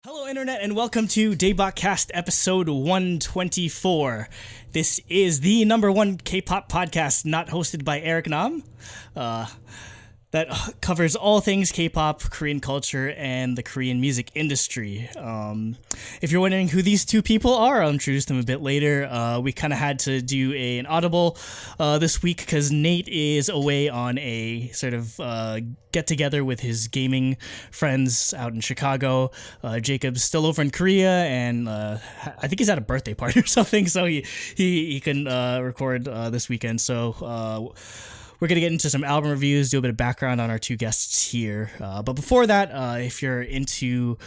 Hello, Internet, and welcome to DaebakCast episode 124. This is the number one K-pop podcast not hosted by Eric Nam. That covers all things K-pop, Korean culture, and the Korean music industry. If you're wondering who these two people are, I'll introduce them a bit later. We kind of had to do an audible this week because Nate is away on a sort of get-together with his gaming friends out in Chicago. Jacob's still over in Korea, and I think he's at a birthday party or something, so he couldn't record this weekend. So we're going to get into some album reviews, do a bit of background on our two guests here. But before that, if you're into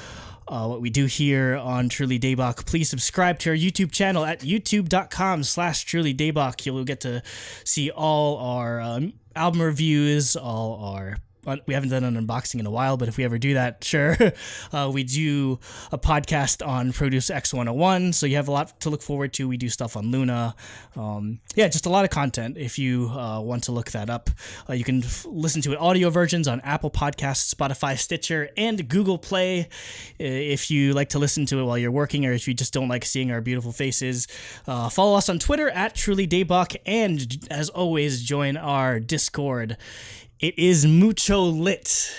what we do here on Truly Daebak, please subscribe to our YouTube channel at youtube.com/trulydaebak. You'll get to see all our album reviews, we haven't done an unboxing in a while, but if we ever do that, sure. We do a podcast on Produce X101, so you have a lot to look forward to. We do stuff on Luna. Just a lot of content. If you want to look that up, you can listen to it audio versions on Apple Podcasts, Spotify, Stitcher, and Google Play. If you like to listen to it while you're working, or if you just don't like seeing our beautiful faces, follow us on Twitter at Truly Daebak, and as always, join our Discord. It is mucho lit.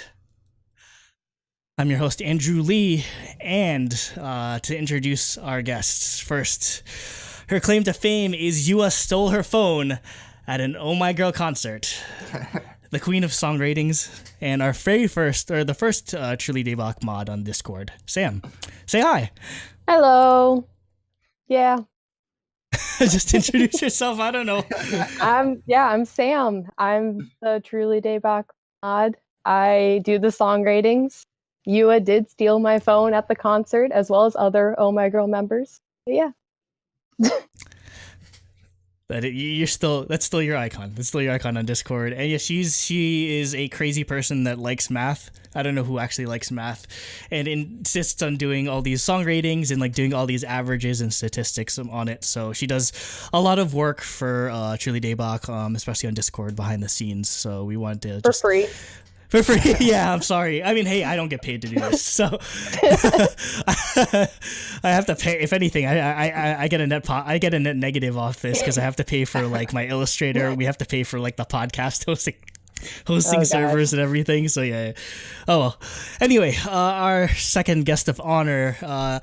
I'm your host, Andrew Lee, and to introduce our guests, first, her claim to fame is Yua stole her phone at an Oh My Girl concert. The queen of song ratings, and our the first Truly Daebak mod on Discord, Sam. Say hi. Hello. Yeah. Just introduce yourself. I don't know. I'm Sam. I'm the Truly Daebak mod. I do the song ratings. Yua did steal my phone at the concert, as well as other Oh My Girl members. But yeah. That's still your icon. That's still your icon on Discord. And yeah, she is a crazy person that likes math. I don't know who actually likes math, and insists on doing all these song ratings and like doing all these averages and statistics on it. So she does a lot of work for Truly Daebak, especially on Discord behind the scenes. So we want to for free. For free, yeah. I'm sorry. I mean, hey, I don't get paid to do this, so I have to pay. If anything, I get a net negative off this because I have to pay for like my illustrator. We have to pay for like the podcast hosting servers and everything. So yeah. Oh well. Anyway, our second guest of honor, a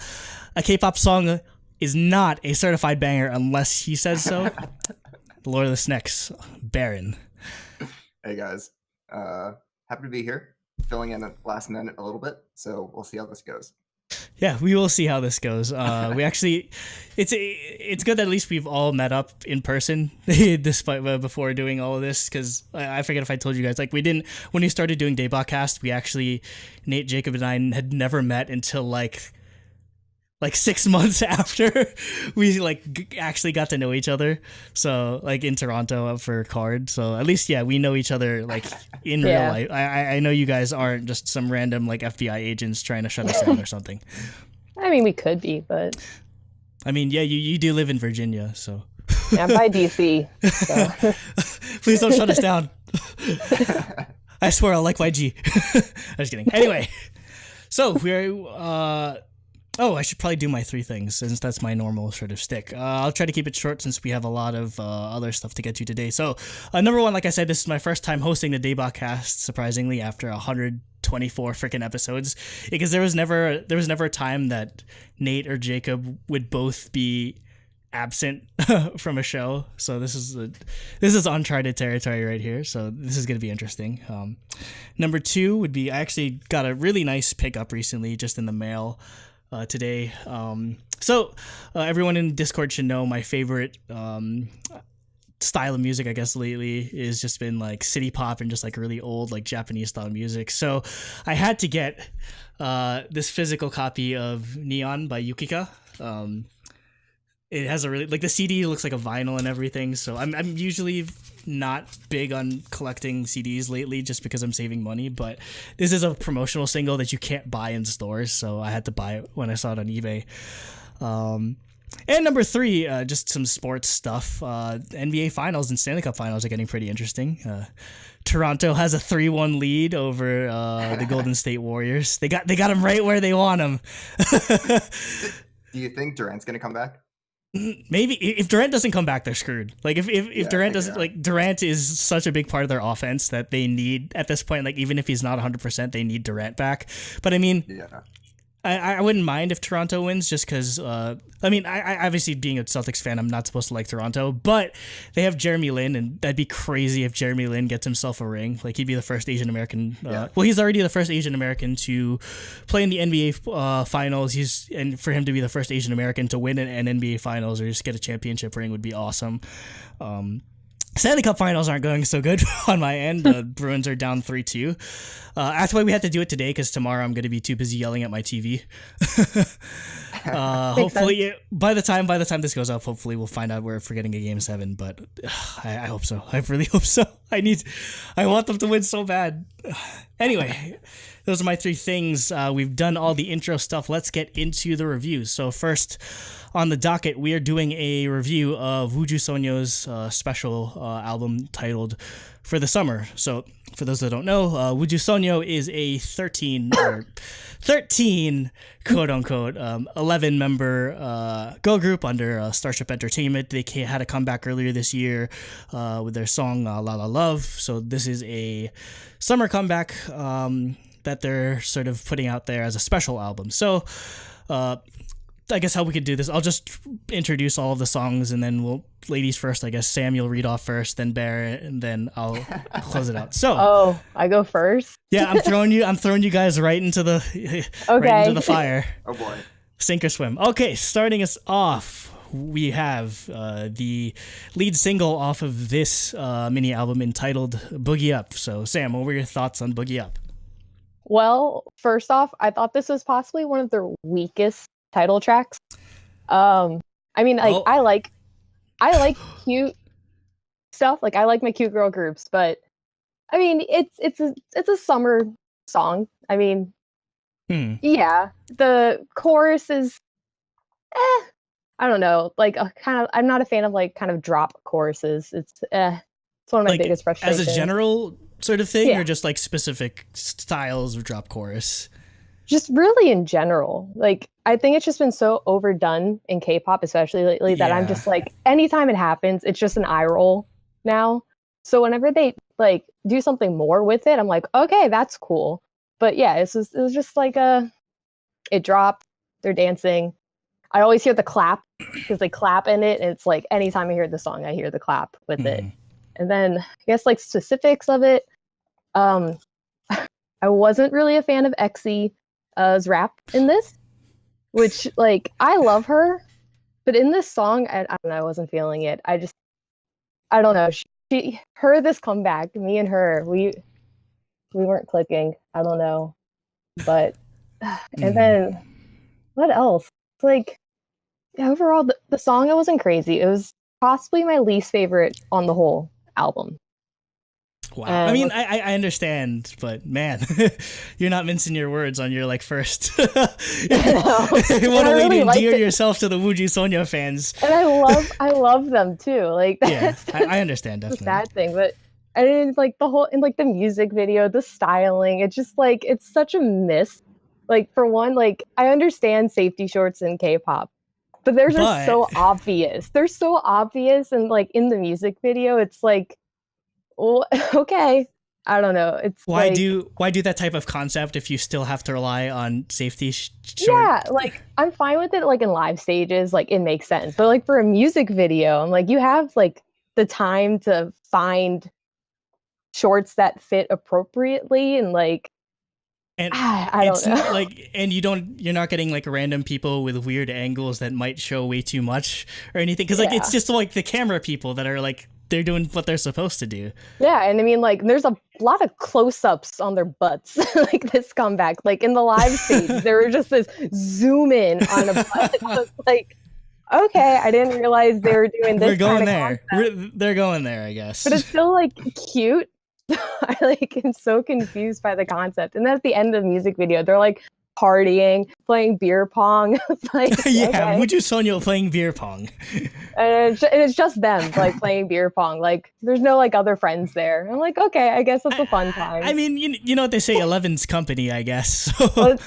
K-pop song is not a certified banger unless he says so. The Lord of the Snacks, Baron. Hey guys. Happy to be here, filling in at last minute a little bit, so we'll see how this goes. Yeah, we will see how this goes. We actually, it's good that at least we've all met up in person, despite before doing all of this, because I forget if I told you guys, like when we started doing DaebakCast, we actually, Nate, Jacob, and I had never met until like 6 months after we actually got to know each other. So like in Toronto for Card. So at least, yeah, we know each other like in real life. I know you guys aren't just some random like FBI agents trying to shut us down or something. I mean, we could be, but I mean, yeah, you do live in Virginia, so. Yeah, I'm by DC. So. Please don't shut us down. I swear I'll like YG. I'm just kidding. Anyway, so we're I should probably do my three things since that's my normal sort of stick. I'll try to keep it short since we have a lot of other stuff to get to today. So, number one, like I said, this is my first time hosting the DaebakCast, surprisingly, after 124 freaking episodes, because there was never a time that Nate or Jacob would both be absent from a show. So this is uncharted territory right here. So this is going to be interesting. Number two would be, I actually got a really nice pickup recently, just in the mail. Today. So everyone in Discord should know my favorite style of music, I guess, lately is just been like city pop and just like really old like Japanese style music. So I had to get this physical copy of Neon by Yukika. It has a really, like, the CD looks like a vinyl and everything, so I'm usually not big on collecting CDs lately just because I'm saving money, but this is a promotional single that you can't buy in stores, so I had to buy it when I saw it on eBay. And number 3, just some sports stuff. NBA Finals and Stanley Cup Finals are getting pretty interesting. Toronto has a 3-1 lead over the Golden State Warriors. They got them right where they want them. Do you think Durant's going to come back? Maybe if Durant doesn't come back, they're screwed. Like if Durant doesn't, like Durant is such a big part of their offense that they need at this point. Like even if he's not 100%, they need Durant back. But I mean, I wouldn't mind if Toronto wins just because, I mean, I obviously being a Celtics fan, I'm not supposed to like Toronto, but they have Jeremy Lin, and that'd be crazy if Jeremy Lin gets himself a ring. Like he'd be the first Asian American. Well, he's already the first Asian American to play in the NBA finals. And for him to be the first Asian American to win an NBA finals or just get a championship ring would be awesome. Stanley Cup Finals aren't going so good on my end. The Bruins are down 3-2. That's why we had to do it today, because tomorrow I'm going to be too busy yelling at my TV. Hopefully, by the time this goes up, hopefully we'll find out we're getting a Game 7. But I hope so. I really hope so. I want them to win so bad. Anyway, those are my 3 things. We've done all the intro stuff. Let's get into the reviews. So first on the docket, we are doing a review of 우주소녀's special album titled For the Summer. So for those that don't know, 우주소녀 is a 13 quote unquote 11 member girl group under Starship Entertainment. They had a comeback earlier this year with their song La La Love. So this is a summer comeback that they're sort of putting out there as a special album. So I guess how we could do this, I'll just introduce all of the songs, and then ladies first, I guess. Sam, you'll read off first, then Barrett, and then I'll close it out. So I go first? Yeah, I'm throwing you guys right into the right into the fire. Oh boy. Sink or swim. Okay, starting us off, we have the lead single off of this mini album entitled Boogie Up. So Sam, what were your thoughts on Boogie Up? Well, first off, I thought this was possibly one of their weakest title tracks. I mean, like, I like cute stuff. Like, I like my cute girl groups, but I mean, it's a summer song. I mean, yeah, the chorus is, I don't know, like I'm not a fan of like kind of drop choruses. It's one of my biggest frustrations. As a general sort of thing, or just like specific styles of drop chorus? Just really in general. Like, I think it's just been so overdone in K-pop, especially lately, that I'm just like, anytime it happens, it's just an eye roll now. So whenever they like do something more with it, I'm like, okay, that's cool. But yeah, it was just like it dropped, they're dancing. I always hear the clap because they clap in it, and it's like anytime I hear the song, I hear the clap with it. And then I guess like specifics of it, I wasn't really a fan of EXI's rap in this, which like I love her, but in this song, I don't know, I wasn't feeling it. I don't know. This comeback, me and her, we weren't clicking. I don't know, but and then what else? Like overall, the song, it wasn't crazy. It was possibly my least favorite on the whole album. Wow. I mean, I understand, but man, you're not mincing your words on your like first. You want to really endear yourself to the WJSN fans. And I love them too. Like that's I understand definitely. The sad thing, but I didn't like the whole in like the music video, the styling. It's just like it's such a miss. Like for one, like I understand safety shorts in K-pop, but they're just so obvious. They're so obvious, and like in the music video, it's like. Well, okay. I don't know. It's why do that type of concept if you still have to rely on safety short? Yeah, like I'm fine with it like in live stages, like it makes sense. But like for a music video, I'm like you have like the time to find shorts that fit appropriately and like I don't know. Like, and you're not getting like random people with weird angles that might show way too much or anything. Cause like, it's just like the camera people that are like, they're doing what they're supposed to do. Yeah. And I mean, like, there's a lot of close-ups on their butts, like this comeback, like in the live stage, there were just this zoom in on a butt. Like, okay, I didn't realize they were doing this. We're going there. They're going there, I guess. But it's still like cute. I like am so confused by the concept. And then at the end of the music video, they're like partying, playing beer pong. It's like, Yeah, okay. Ujusoño playing beer pong. And it's just them like playing beer pong. Like there's no like other friends there. I'm like, okay, I guess it's a fun time. I mean, you know what they say, 11's company, I guess. So. Well, it's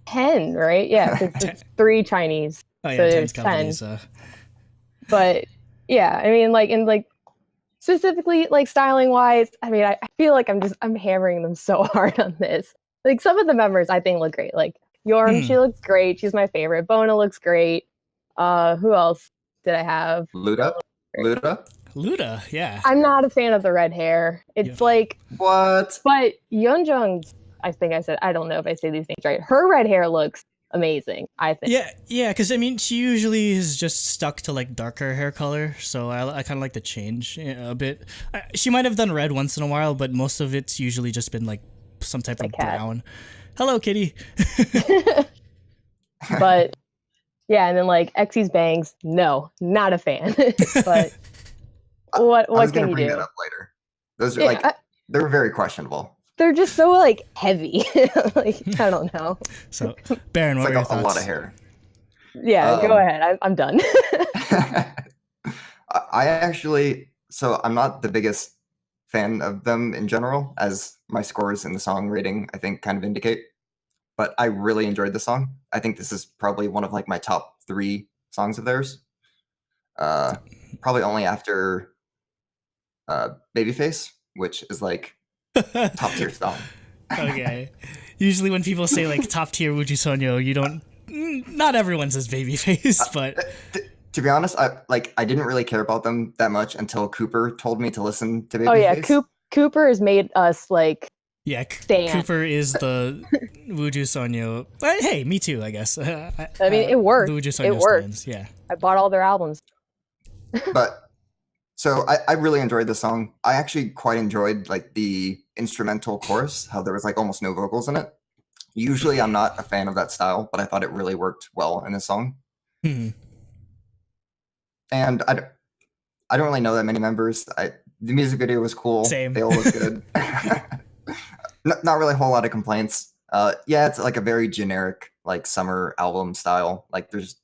10, right? Yeah, 'cause it's 3 Chinese. Oh yeah, so 10's there's company. 10. So. But yeah, I mean, like in like specifically like styling wise, I mean, I feel like I'm hammering them so hard on this. Like some of the members I think look great. Like Yorm, she looks great. She's my favorite. Bona looks great. Who else did I have? Luda? Luda, yeah. I'm not a fan of the red hair. It's like What? but Yeonjung's, I think I said, I don't know if I say these things right. Her red hair looks amazing, I think. Yeah, because I mean, she usually is just stuck to like darker hair color, so I kind of like the change a bit. She might have done red once in a while, but most of it's usually just been like some type of brown. Hello, kitty. But yeah, and then like Exy's bangs, no, not a fan. But what I was can gonna you bring do? that up later. Those are they're very questionable. They're just so like heavy. Like I don't know. So, Baron, It's what like are your a thoughts? lot of hair. Yeah, go ahead. I'm done. I actually, so I'm not the biggest fan of them in general, as my scores in the song rating I think kind of indicate. But I really enjoyed the song. I think this is probably one of like my top 3 songs of theirs. Probably only after Babyface, which is like top tier song. Okay. Usually when people say like top tier Ujusoño, you don't. Not everyone says Babyface, but. To be honest, I didn't really care about them that much until Cooper told me to listen to Babyface. Oh yeah, Cooper has made us like. Yeah, stand. Cooper is the Ujusoño. But hey, me too, I guess. I mean, it worked. The Ujusoño It worked. stands, yeah. I bought all their albums. But so I really enjoyed the song. I actually quite enjoyed like the instrumental chorus, how there was like almost no vocals in it. Usually I'm not a fan of that style, but I thought it really worked well in this song. Hmm. And I don't really know that many members. The music video was cool. Same. They all look good. Not really a whole lot of complaints. Yeah, it's like a very generic like summer album style. Like there's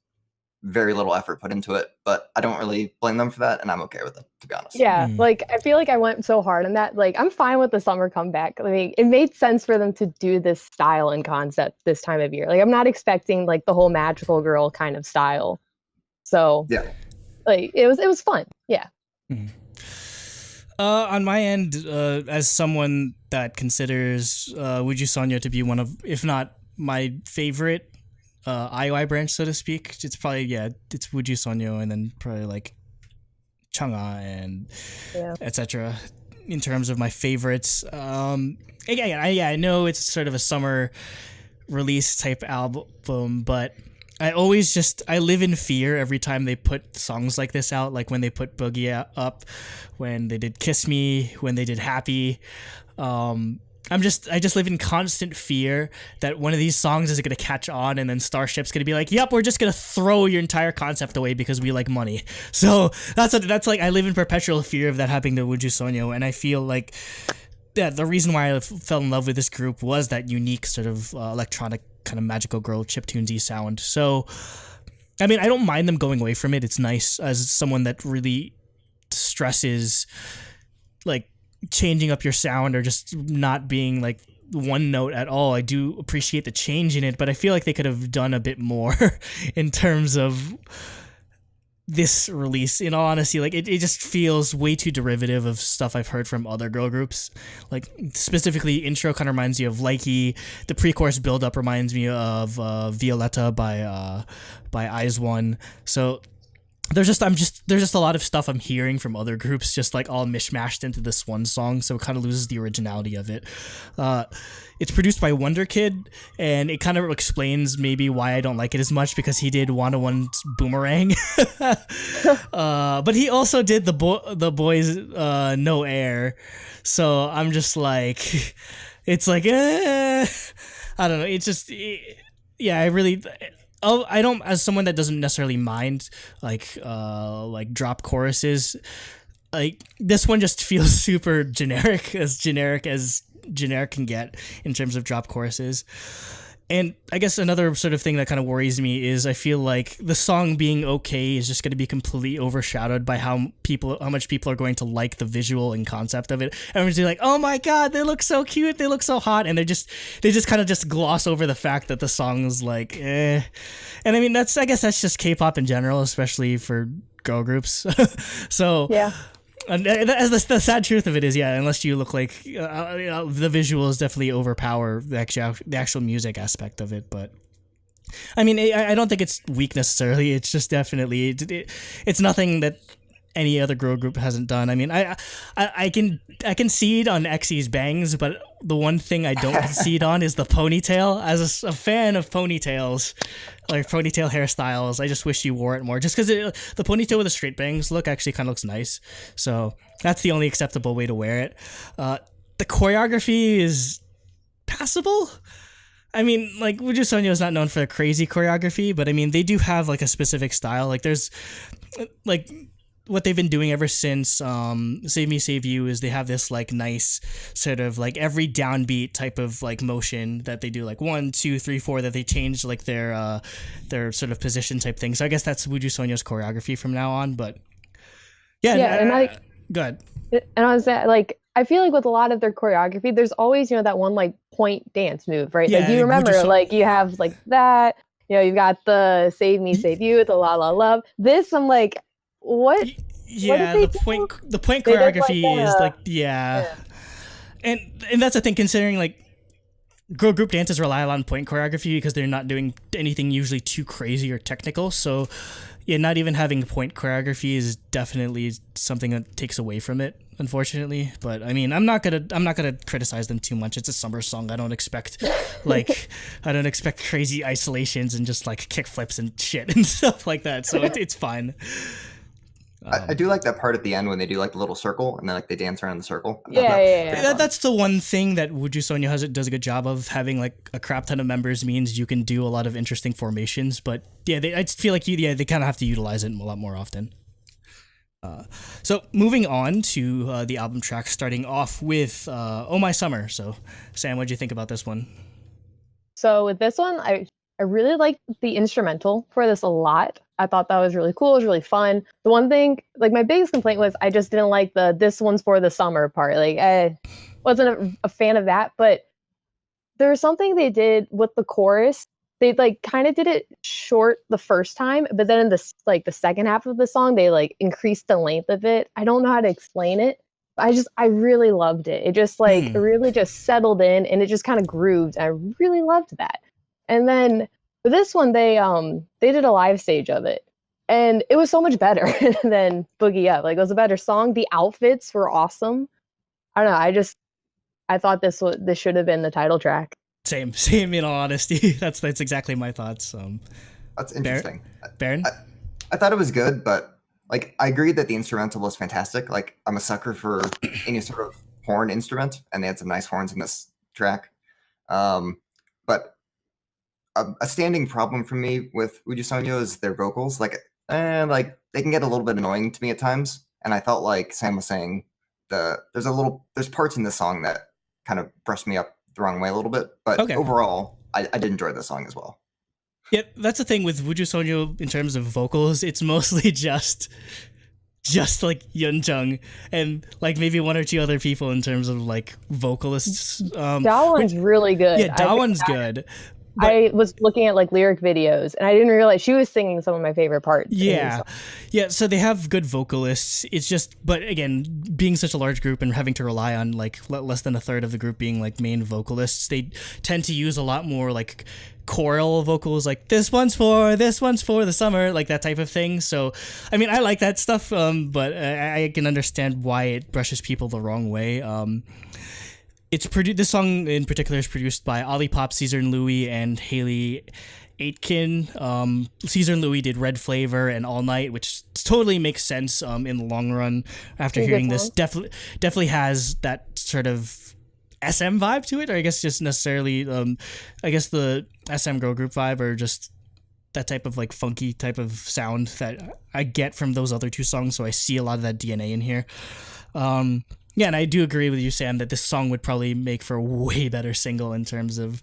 very little effort put into it, but I don't really blame them for that, and I'm okay with it, to be honest. Yeah, like I feel like I went so hard on that. Like I'm fine with the summer comeback. I mean, it made sense for them to do this style and concept this time of year. Like I'm not expecting like the whole magical girl kind of style. So yeah, like it was fun. Yeah. Hmm. On my end, as someone that considers Ujusoño to be one of, if not my favorite IOI branch, so to speak, it's probably, it's Ujusoño and then probably like Chang'a and etc. in terms of my favorites. Again, I know it's sort of a summer release type album, but I live in fear every time they put songs like this out, like when they put Boogie up, when they did Kiss Me, when they did Happy. I just live in constant fear that one of these songs is going to catch on and then Starship's going to be like, yep, we're just going to throw your entire concept away because we like money. So that's like, I live in perpetual fear of that happening to Ujusoño, and I feel like the reason why I fell in love with this group was that unique sort of electronic kind of magical girl chiptunesy sound. So, I mean, I don't mind them going away from it. It's nice as someone that really stresses like changing up your sound or just not being like one note at all. I do appreciate the change in it, but I feel like they could have done a bit more in terms of this release. In all honesty, like it just feels way too derivative of stuff I've heard from other girl groups. Like specifically, intro kind of reminds me of Likey. The pre-chorus build-up reminds me of Violetta by Eyes One. So there's just a lot of stuff I'm hearing from other groups just like all mishmashed into this one song, so it kind of loses the originality of it. It's produced by Wonder Kid, and it kind of explains maybe why I don't like it as much, because he did 101's Boomerang. But he also did the boys No Air, so I'm just like, it's like I don't know, it's just I don't, as someone that doesn't necessarily mind like drop choruses, like this one just feels super generic as generic can get in terms of drop choruses. And I guess another sort of thing that kind of worries me is I feel like the song being okay is just going to be completely overshadowed by how much people are going to like the visual and concept of it. Everyone's like, oh my god, they look so cute, they look so hot, and they just kind of just gloss over the fact that the song's like, eh. And I mean, I guess that's just K-pop in general, especially for girl groups. So Yeah. and as the sad truth of it is, yeah, unless you look like the visuals definitely overpower the actual music aspect of it. But I mean, I don't think it's weak necessarily. It's just definitely it's nothing that any other girl group hasn't done. I mean, I can concede on XE's bangs, but the one thing I don't concede on is the ponytail. As a fan of ponytails, like ponytail hairstyles, I just wish you wore it more. Just because the ponytail with the straight bangs look actually kind of looks nice. So that's the only acceptable way to wear it. The choreography is passable. I mean, like, Ujusoño is not known for crazy choreography, but I mean, they do have like a specific style. Like, there's like what they've been doing ever since Save Me Save You is they have this like nice sort of like every downbeat type of like motion that they do, like 1, 2, 3, 4, that they change like their sort of position type thing. So I guess that's Ujusoño's choreography from now on. But yeah, go ahead. And I was like, I feel like with a lot of their choreography, there's always, that one like point dance move, right? Yeah, like you remember, like you have like that, you've got the Save Me Save You, the La La Love. This, I'm like, what? Yeah, what the point choreography is like, yeah. And that's the thing, considering like girl group dances rely a lot on point choreography because they're not doing anything usually too crazy or technical. So yeah, not even having point choreography is definitely something that takes away from it, unfortunately. But I mean, I'm not gonna criticize them too much. It's a summer song. I don't expect crazy isolations and just like kick flips and shit and stuff like that. So it's fine. I do like that part at the end when they do like the little circle and then like they dance around the circle. That's the one thing that Ujusoño does a good job of. Having like a crap ton of members means you can do a lot of interesting formations. But yeah, I feel like they kind of have to utilize it a lot more often. So moving on to the album track, starting off with "Oh My Summer." So Sam, what do you think about this one? So with this one, I really liked the instrumental for this a lot. I thought that was really cool. It was really fun. The one thing, like my biggest complaint was I just didn't like the "this one's for the summer" part. Like I wasn't a fan of that. But there was something they did with the chorus. They like kind of did it short the first time, but then in the second half of the song, they like increased the length of it. I don't know how to explain it. I really loved it. It just like it really just settled in and it just kind of grooved. I really loved that. And then for this one, they did a live stage of it, and it was so much better than Boogie Up. Like it was a better song. The outfits were awesome. I don't know. I thought this should have been the title track. Same. In all honesty, that's exactly my thoughts. That's interesting. Baron, I thought it was good, but like I agree that the instrumental was fantastic. Like I'm a sucker for any sort of horn instrument, and they had some nice horns in this track. But a standing problem for me with Ujusoño is their vocals. Like they can get a little bit annoying to me at times. And I felt like Sam was saying there's parts in this song that kind of brushed me up the wrong way a little bit. But overall, I did enjoy the song as well. Yeah, that's the thing with Ujusoño in terms of vocals. It's mostly just like Yeonjung and like maybe one or two other people in terms of like vocalists. Daewon's really good. Yeah, Daewon's good. But I was looking at like lyric videos and I didn't realize she was singing some of my favorite parts. Yeah. So they have good vocalists. It's just, but again, being such a large group and having to rely on like less than a third of the group being like main vocalists, they tend to use a lot more like choral vocals, like this one's for the summer, like that type of thing. So, I mean, I like that stuff, but I can understand why it brushes people the wrong way. This song in particular is produced by Olipop, Caesar and Louis, and Haley Aitken. Caesar and Louis did Red Flavor and All Night, which totally makes sense in the long run. After hearing this, definitely has that sort of SM vibe to it, or I guess just necessarily, I guess the SM girl group vibe, or just that type of like funky type of sound that I get from those other two songs. So I see a lot of that DNA in here. Yeah, and I do agree with you, Sam, that this song would probably make for a way better single in terms of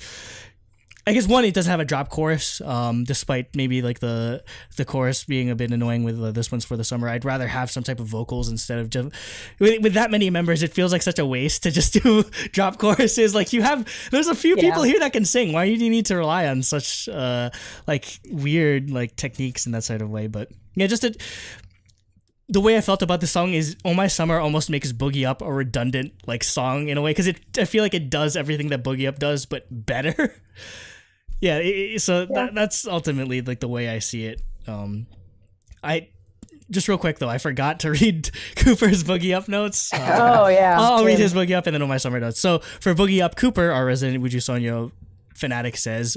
I guess one, it doesn't have a drop chorus, despite maybe like the chorus being a bit annoying with This One's for the Summer. I'd rather have some type of vocals instead of just with that many members. It feels like such a waste to just do drop choruses. Like there's a few people here that can sing. Why do you need to rely on such like weird like techniques in that sort of way? But yeah, the way I felt about the song is Oh My Summer almost makes Boogie Up a redundant like song in a way, because I feel like it does everything that Boogie Up does but better. That's ultimately like the way I see it. I just real quick though, I forgot to read Cooper's Boogie Up notes. I'll read his Boogie Up and then Oh My Summer notes. So for Boogie Up, Cooper, our resident Ujusoño fanatic, says,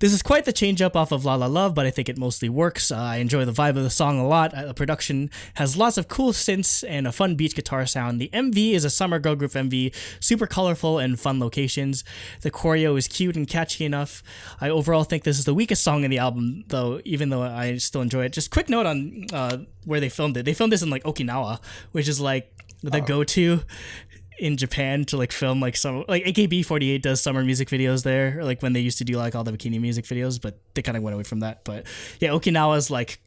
this is quite the change up off of La La Love, but I think it mostly works. I enjoy the vibe of the song a lot. The production has lots of cool synths and a fun beach guitar sound. The MV is a summer girl group MV, super colorful and fun locations. The choreo is cute and catchy enough. I overall think this is the weakest song in the album, though, even though I still enjoy it. Just quick note on where they filmed it. They filmed this in like Okinawa, which is like the go-to in Japan to like film like some like AKB48 does summer music videos there, or like when they used to do like all the bikini music videos, but they kind of went away from that. But yeah, Okinawa's like,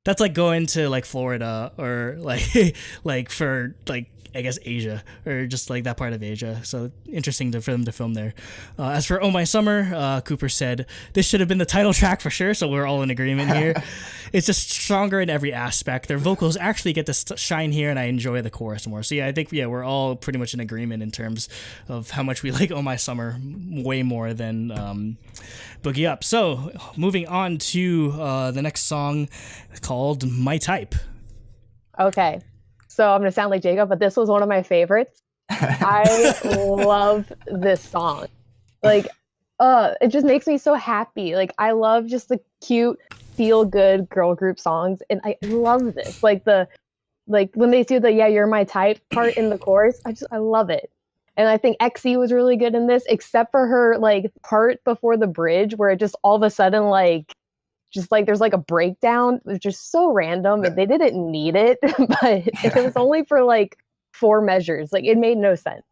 that's like going to like Florida or like like for like I guess Asia, or just like that part of Asia. So interesting for them to film there. As for Oh My Summer, Cooper said, this should have been the title track for sure, so we're all in agreement here. It's just stronger in every aspect. Their vocals actually get to shine here, and I enjoy the chorus more. So yeah, I think we're all pretty much in agreement in terms of how much we like Oh My Summer way more than Boogie Up. So moving on to the next song called My Type. Okay. So I'm going to sound like Jacob, but this was one of my favorites. I love this song. Like, it just makes me so happy. Like, I love just the cute, feel-good girl group songs, and I love this. Like, when they do the "Yeah, You're My Type" part in the chorus, I love it. And I think XE was really good in this, except for her, like, part before the bridge, where it just all of a sudden, like, just like there's like a breakdown. It was just so random, and they didn't need it, but it was only for like 4 measures. Like, it made no sense,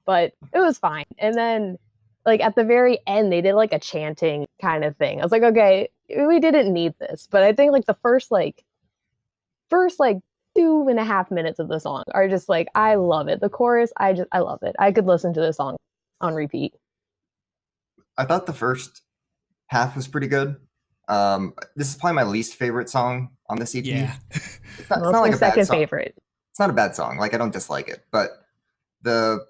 but it was fine. And then like at the very end, they did like a chanting kind of thing. I was like, okay, we didn't need this. But I think like the first 2.5 minutes of the song are just like, I love it. The chorus, I love it. I could listen to this song on repeat. I thought the first half was pretty good. This is probably my least favorite song on this EP. Yeah. It's not like a second bad song. favorite. It's not a bad song. Like, I don't dislike it, but the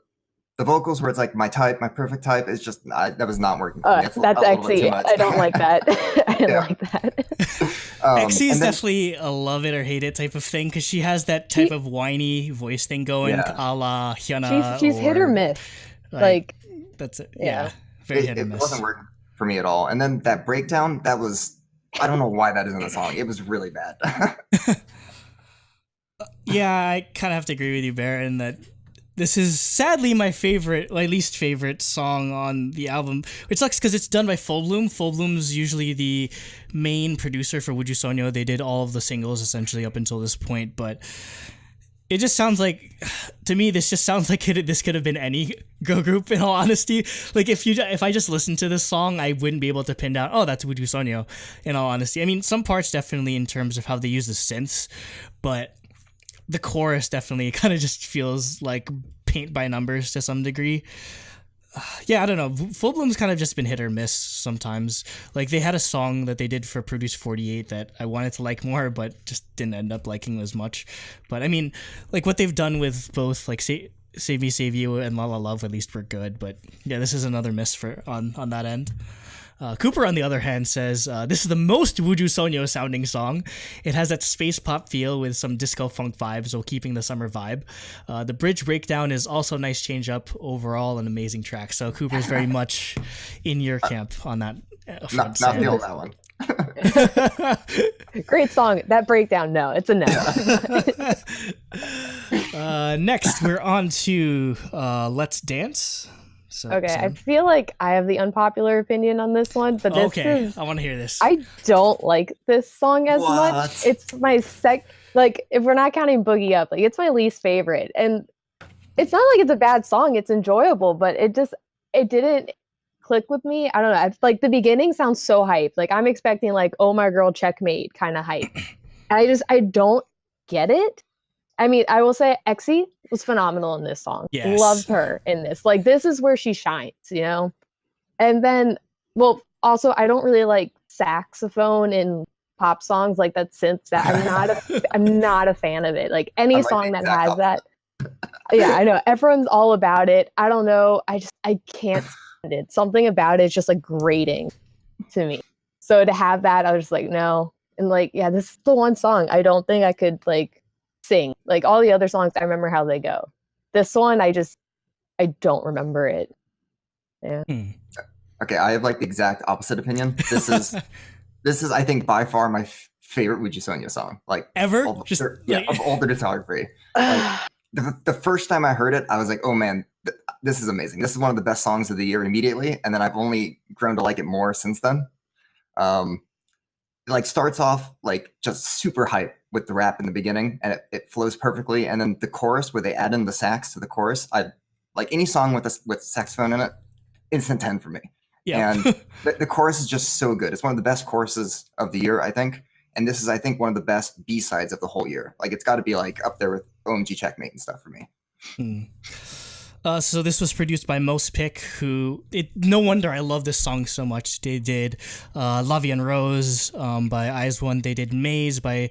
vocals where it's like my type, my perfect type, is just that was not working for me. That's XE. I don't like that. I didn't like that. XE is definitely a love it or hate it type of thing, because she has that type of whiny voice thing going, a la Hyuna. She's hit or miss. Like that's it. Yeah. Very hit or miss. It wasn't working for me at all. And then that breakdown, that was, I don't know why that is in the song. It was really bad. Yeah, I kind of have to agree with you, Bear, in that this is sadly my least favorite song on the album, which sucks because it's done by Fullbloom. Fullbloom's usually the main producer for Ujusoño. They did all of the singles essentially up until this point, but it just sounds like, to me, this just sounds like this could have been any girl group, in all honesty. Like, if I just listened to this song, I wouldn't be able to pin down, oh, that's Ujusoño, in all honesty. I mean, some parts definitely in terms of how they use the synths, but the chorus definitely kind of just feels like paint by numbers to some degree. Yeah, I don't know. Fullbloom's kind of just been hit or miss sometimes. Like, they had a song that they did for Produce 48 that I wanted to like more, but just didn't end up liking as much. But I mean, like, what they've done with both, like, Save Me, Save You and La La Love at least were good. But yeah, this is another miss on that end. Cooper, on the other hand, says, this is the most Ujusoño sounding song. It has that space pop feel with some disco funk vibes while keeping the summer vibe. The bridge breakdown is also a nice change up. Overall, an amazing track. So Cooper's very much in your camp on that. Not feeling that one. Great song. That breakdown, no, it's a no. Next, we're on to Let's Dance. So, okay, I feel like I have the unpopular opinion on this one, but this is, I want to hear this. I don't like this song as much. It's my like, if we're not counting Boogie Up, like, it's my least favorite. And it's not like it's a bad song, it's enjoyable, but it didn't click with me. I don't know. It's like the beginning sounds so hype. Like I'm expecting like, oh my girl, checkmate kind of hype. I don't get it. I mean, I will say Exy was phenomenal in this song. Yes. Loved her in this. Like this is where she shines, you know? And then, well, also I don't really like saxophone in pop songs, like that synth. I'm not a fan of it. Like any song that has that. Yeah, I know. Everyone's all about it. I don't know. I can't stand it. Something about it is just like grating to me. So to have that, I was just like, no. And like, yeah, this is the one song I don't think I could like sing. Like all the other songs, I remember how they go. This one, I don't remember it. Yeah. Okay, I have like the exact opposite opinion. This is I think by far my favorite Ujusoño song. Like ever? Of all the discography. Like, the first time I heard it, I was like, oh man, this is amazing. This is one of the best songs of the year immediately. And then I've only grown to like it more since then. It like starts off like just super hype with the rap in the beginning, and it flows perfectly. And then the chorus, where they add in the sax to the chorus, I like any song with saxophone in it, instant 10 for me. Yeah. And the chorus is just so good. It's one of the best choruses of the year, I think. And this is, I think, one of the best B-sides of the whole year. Like, it's got to be, like, up there with OMG Checkmate and stuff for me. So this was produced by Most Pick, no wonder I love this song so much. They did La Vie en Rose by Eyes One. They did Maze by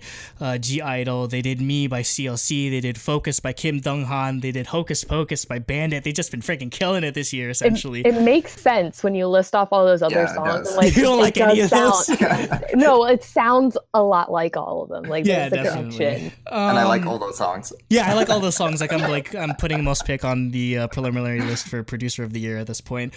G Idol. They did Me by CLC. They did Focus by Kim Dong Han. They did Hocus Pocus by Bandit. They've just been freaking killing it this year, essentially. It makes sense when you list off all those other songs. And, like, you don't like any of those? No, it sounds a lot like all of them. Like, yeah, there's a definitely. connection. And I like all those songs. Yeah, I like all those songs. I'm putting Most Pick on the preliminary list for producer of the year at this point.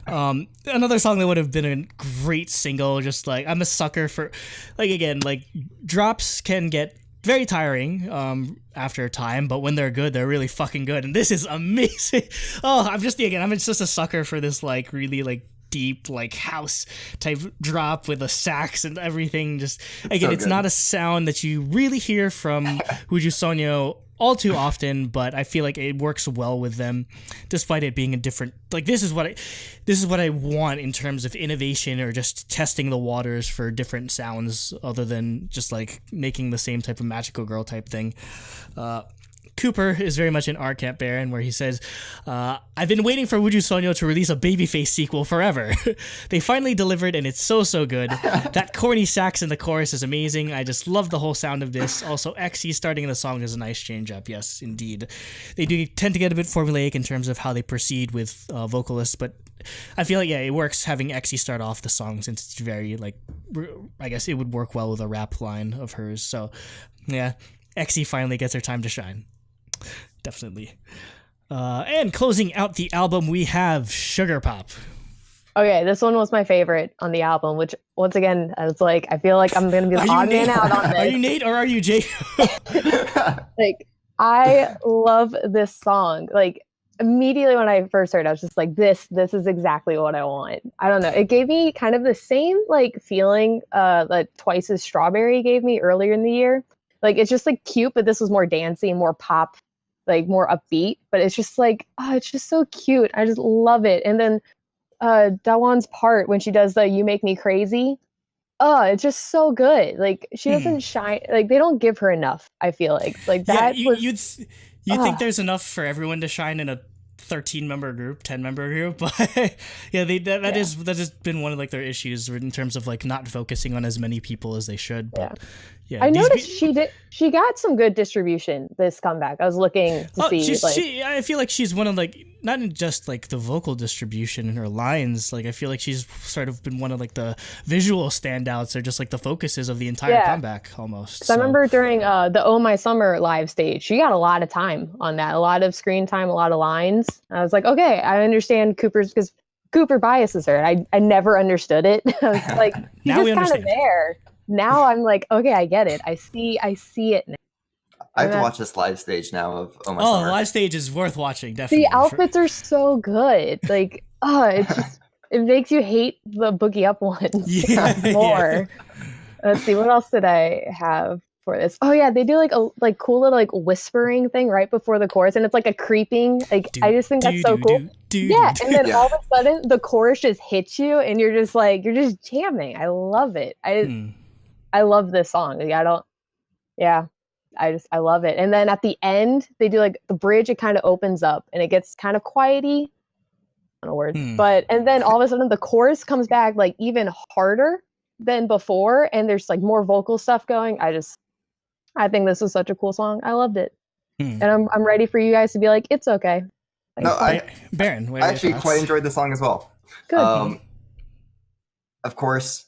Another song that would have been a great single, just like I'm a sucker for, like, again, like drops can get very tiring after a time, but when they're good, they're really fucking good, and this is amazing. I'm just a sucker for this like really like deep like house type drop with a sax and everything. Just again, it's not a sound that you really hear from Ujusoño all too often, but I feel like it works well with them, despite it being a different. Like this is what I want in terms of innovation, or just testing the waters for different sounds other than just like making the same type of magical girl type thing. Cooper is very much in our camp, Baron, where he says, I've been waiting for Ujusoño to release a Babyface sequel forever. They finally delivered, and it's so good. That corny sax in the chorus is amazing. I just love the whole sound of this. Also, Exy starting the song is a nice change up. Yes, indeed. They do tend to get a bit formulaic in terms of how they proceed with vocalists, but I feel like, yeah, it works having Exy start off the song, since it's very, like, I guess it would work well with a rap line of hers. So, yeah, Exy finally gets her time to shine. Definitely. And closing out the album, we have Sugar Pop. Okay, this one was my favorite on the album, which, once again, I was like, I feel like I'm going to be the odd man out on this. Are you Nate or are you Jake? Like, I love this song. Like, immediately when I first heard it, I was just like, this is exactly what I want. I don't know. It gave me kind of the same, like, feeling that Twice as Strawberry gave me earlier in the year. Like, it's just, like, cute, but this was more dancey, more pop, like, more upbeat. But it's just, like, it's just so cute. I just love it. And then Dawan's part, when she does the You Make Me Crazy, it's just so good. Like, she doesn't shine. Like, they don't give her enough, I feel like. Like, that you'd think there's enough for everyone to shine in a 13-member group, 10-member group, but yeah, that has been one of like their issues in terms of like not focusing on as many people as they should. But yeah, I noticed she got some good distribution this comeback. I was looking to see. I feel like she's one of like not just like the vocal distribution in her lines. Like I feel like she's sort of been one of like the visual standouts, or just like the focuses of the entire comeback almost. So I remember during the Oh My Summer live stage, she got a lot of time on that, a lot of screen time, a lot of lines. I was like, okay, I understand because Cooper biases her. I never understood it. I was like, he's just kind of there. Now I'm like, okay, I get it. I see it now. I have to watch this live stage now of Oh My Summer. Live stage is worth watching, definitely. The outfits are so good. Like, it's just, it makes you hate the Boogie Up ones more. Yeah. Let's see, what else did I have for this. Oh yeah, they do like a like cool little like whispering thing right before the chorus, and it's like a creeping. Like I just think that's so cool. Yeah, and then all of a sudden the chorus just hits you, and you're just jamming. I love it. I love this song. Like, I love it. And then at the end, they do like the bridge. It kind of opens up, and it gets kind of quiety. I don't know words, but and then all of a sudden the chorus comes back like even harder than before, and there's like more vocal stuff going. I think this was such a cool song. I loved it, and I'm ready for you guys to be like, it's okay. Like, No, Baron, I actually quite enjoyed the song as well. Good. Of course,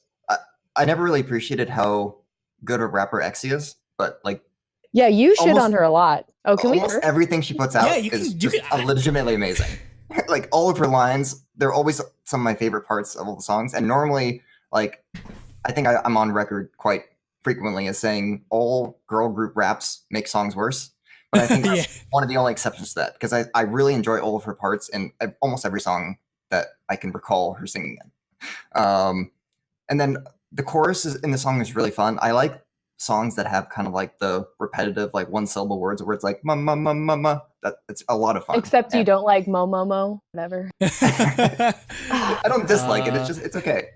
I never really appreciated how good a rapper Exy is, but like, yeah, you shit on her a lot. Oh, can we? Almost everything she puts out is just legitimately amazing. Like all of her lines, they're always some of my favorite parts of all the songs. And normally, like, I think I'm on record quite frequently as saying all girl group raps make songs worse. But I think that's one of the only exceptions to that, because I really enjoy all of her parts in almost every song that I can recall her singing in. And then the chorus in the song is really fun. I like songs that have kind of like the repetitive, like one syllable words where it's like ma ma ma ma ma. It's a lot of fun. Except you don't like mo mo mo, whatever. I don't dislike it. It's okay.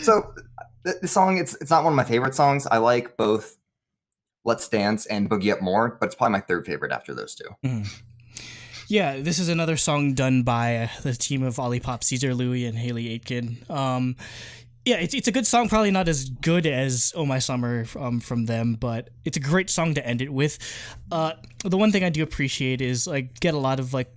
So the song, it's not one of my favorite songs. I like both Let's Dance and Boogie Up more, but it's probably my third favorite after those two. Yeah, this is another song done by the team of Olipop, Caesar Louis, and Haley Aitken. Yeah, it's a good song, probably not as good as Oh My Summer from them, but it's a great song to end it with. The one thing I do appreciate is like get a lot of like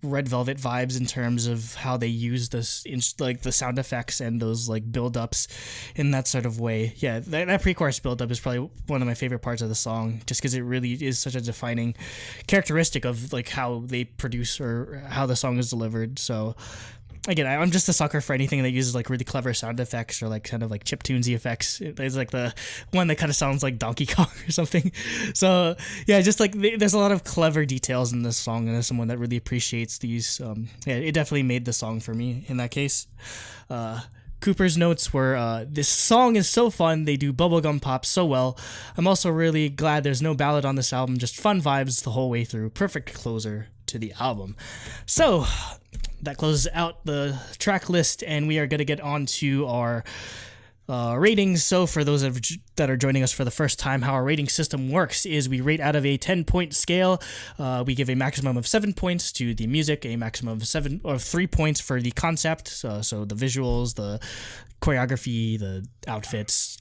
Red Velvet vibes in terms of how they use this, like the sound effects and those like build-ups in that sort of way. Yeah, that pre-chorus build-up is probably one of my favorite parts of the song, just because it really is such a defining characteristic of like how they produce or how the song is delivered. So again, I'm just a sucker for anything that uses like really clever sound effects or like kind of like chiptunesy effects. There's like the one that kind of sounds like Donkey Kong or something. So yeah, just like there's a lot of clever details in this song, and as someone that really appreciates these, yeah, it definitely made the song for me in that case. Cooper's notes were, this song is so fun, they do bubblegum pop so well. I'm also really glad there's no ballad on this album, just fun vibes the whole way through. Perfect closer to the album. So that closes out the track list, and we are going to get on to our ratings. So for those that are joining us for the first time, how our rating system works is we rate out of a 10-point scale. We give a maximum of 7 points to the music, a maximum of 3 points for the concept, so the visuals, the choreography, the outfits,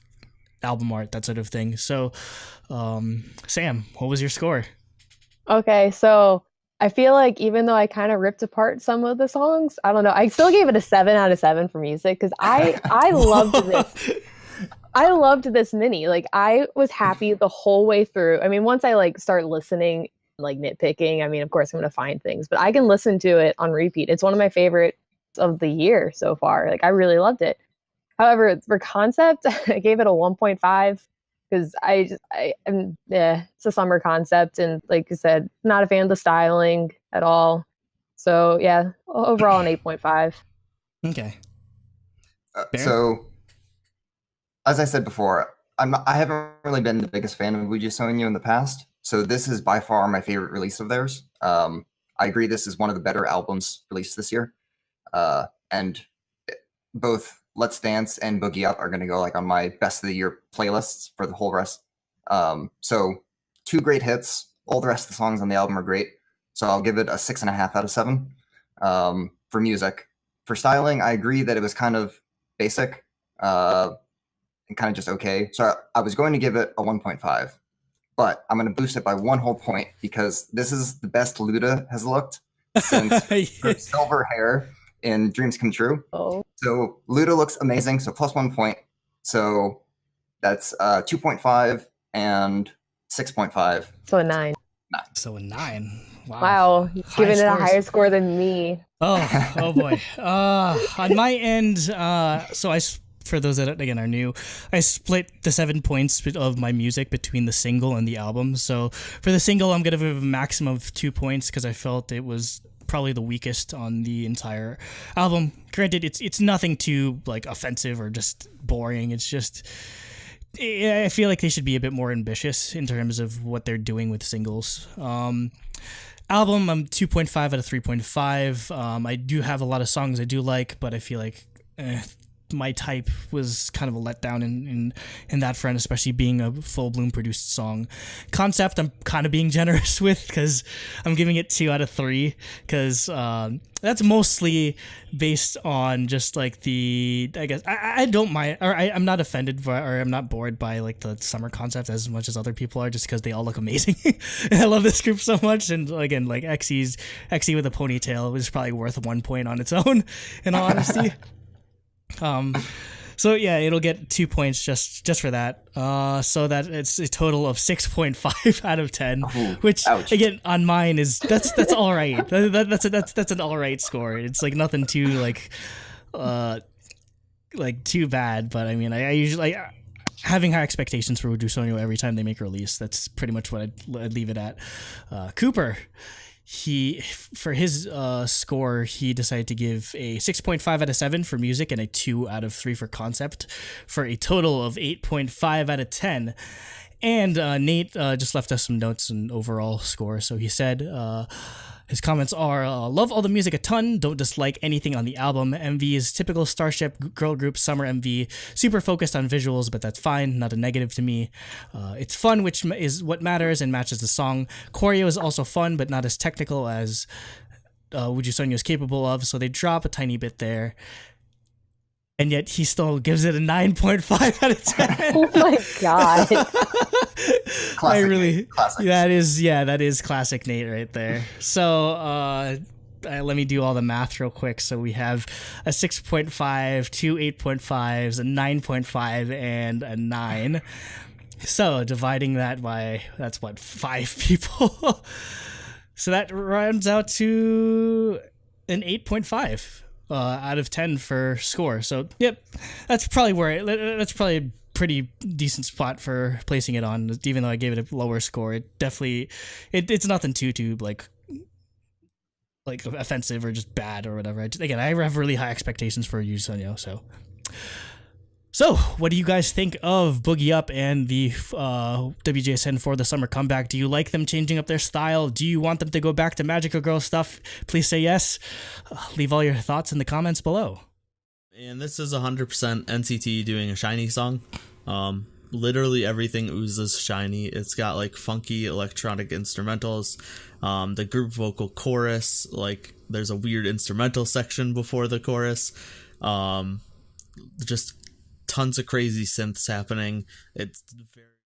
album art, that sort of thing. So Sam, what was your score? Okay, so I feel like even though I kind of ripped apart some of the songs, I don't know, I still gave it a 7 out of 7 for music, because I loved this. I loved this mini. Like, I was happy the whole way through. I mean, once I like start listening, like nitpicking, I mean, of course I'm going to find things, but I can listen to it on repeat. It's one of my favorites of the year so far. Like, I really loved it. However, for concept, I gave it a 1.5. Because it's a summer concept, and like you said, not a fan of the styling at all. So yeah, overall an 8.5. Okay. So, as I said before, I haven't really been the biggest fan of WJSN in the past. So this is by far my favorite release of theirs. I agree, this is one of the better albums released this year, and both Let's Dance and Boogie Up are going to go like on my best of the year playlists for the whole rest. So 2 great hits. All the rest of the songs on the album are great. So I'll give it a 6.5 out of 7. For music, for styling, I agree that it was kind of basic and kind of just okay. So I was going to give it a 1.5, but I'm going to boost it by 1 whole point, because this is the best Luda has looked since her silver hair in Dreams Come True. Oh. So Luda looks amazing, so plus 1 point. So that's 2.5 and 6.5. So a 9. So a 9. Wow. Giving it a higher score than me. Oh boy. On my end, so for those that again are new, I split the 7 points of my music between the single and the album. So for the single, I'm gonna give a maximum of 2 points, because I felt it was probably the weakest on the entire album. Granted, it's nothing too like offensive or just boring. It's just I feel like they should be a bit more ambitious in terms of what they're doing with singles. Album, I'm 2.5 out of 3.5. I do have a lot of songs I do like, but I feel like My Type was kind of a letdown in that front, especially being a full bloom produced song. Concept, I'm kind of being generous with because I'm giving it 2 out of 3 because that's mostly based on just like the, I guess I don't mind, or I'm not offended by, or I'm not bored by like the summer concept as much as other people are, just because they all look amazing. And I love this group so much. And again, like Xe with a ponytail was probably worth 1 point on its own, in all honesty. So yeah, it'll get 2 points just for that. So that it's a total of 6.5 out of 10, which ouch. Again on mine is that's all right. That's an all right score. It's like nothing too like too bad, but I mean I usually having high expectations for Ujusono every time they make a release. That's pretty much what I'd leave it at. Cooper, he, for his score, he decided to give a 6.5 out of 7 for music and a 2 out of 3 for concept, for a total of 8.5 out of 10. And Nate just left us some notes and overall score. So he said his comments are, love all the music a ton, don't dislike anything on the album. MV is typical Starship girl group summer MV, super focused on visuals, but that's fine, not a negative to me. It's fun, which is what matters and matches the song. Choreo is also fun, but not as technical as Ujusoño is capable of, so they drop a tiny bit there. And yet he still gives it a 9.5 out of 10. Oh my god. Classic. That is classic Nate right there. So let me do all the math real quick. So we have a 6.5, 2 8.5s, a 9.5, and a 9. So dividing that by, that's what, 5 people. So that rounds out to an 8.5. Out of 10 for score. So yep, that's probably a pretty decent spot for placing it on. Even though I gave it a lower score, it definitely it's nothing too like offensive or just bad or whatever. I have really high expectations for Ujusoño. So what do you guys think of Boogie Up and the WJSN for the summer comeback? Do you like them changing up their style? Do you want them to go back to Magical Girl stuff? Please say yes. Leave all your thoughts in the comments below. And this is 100% NCT doing a SHINee song. Literally everything oozes SHINee. It's got like funky electronic instrumentals. The group vocal chorus, like there's a weird instrumental section before the chorus. Just tons of crazy synths happening. It's very